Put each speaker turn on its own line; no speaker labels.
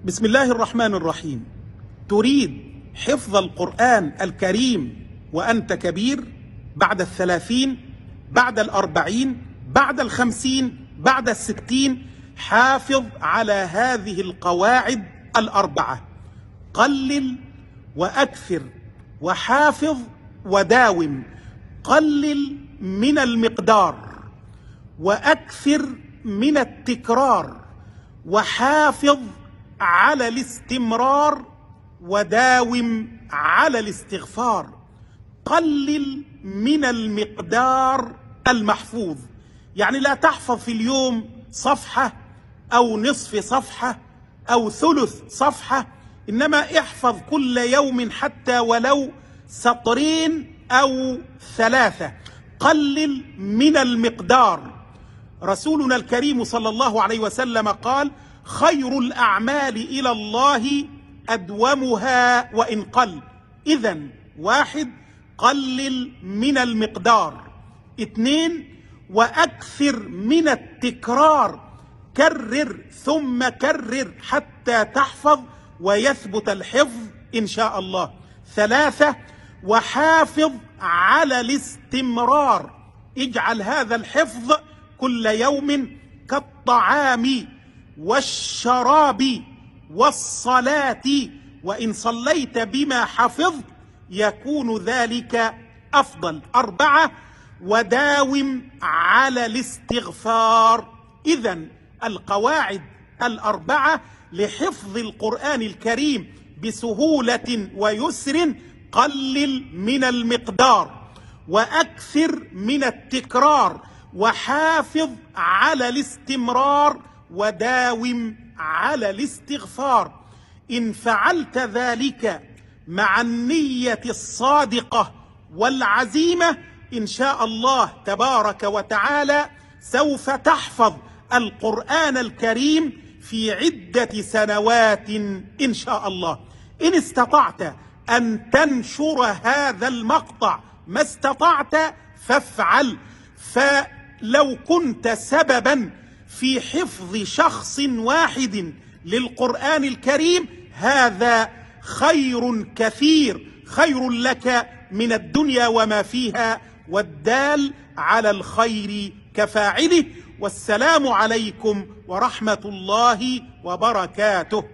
بسم الله الرحمن الرحيم. تريد حفظ القرآن الكريم وأنت كبير، بعد 30، بعد 40، بعد 50، بعد 60، حافظ على هذه القواعد 4: قلل وأكثر وحافظ وداوم. قلل من المقدار وأكثر من التكرار وحافظ على الاستمرار وداوم على الاستغفار. قلل من المقدار المحفوظ، يعني لا تحفظ في اليوم صفحة أو نصف صفحة أو ثلث صفحة، إنما احفظ كل يوم حتى ولو سطرين أو 3. قلل من المقدار. رسولنا الكريم صلى الله عليه وسلم قال: خير الأعمال إلى الله أدومها وإن قل. إذن 1: قلل من المقدار. 2: وأكثر من التكرار. كرر ثم كرر حتى تحفظ ويثبت الحفظ إن شاء الله. 3: وحافظ على الاستمرار. اجعل هذا الحفظ كل يوم كالطعام والشراب والصلاة، وإن صليت بما حفظت يكون ذلك أفضل. 4: وداوم على الاستغفار. إذن القواعد 4 لحفظ القرآن الكريم بسهولة ويسر: قلل من المقدار وأكثر من التكرار وحافظ على الاستمرار وداوم على الاستغفار. إن فعلت ذلك مع النية الصادقة والعزيمة إن شاء الله تبارك وتعالى سوف تحفظ القرآن الكريم في عدة سنوات إن شاء الله. إن استطعت أن تنشر هذا المقطع ما استطعت فافعل، فلو كنت سببا في حفظ شخص واحد للقرآن الكريم هذا خير كثير، خير لك من الدنيا وما فيها، والدال على الخير كفاعله. والسلام عليكم ورحمة الله وبركاته.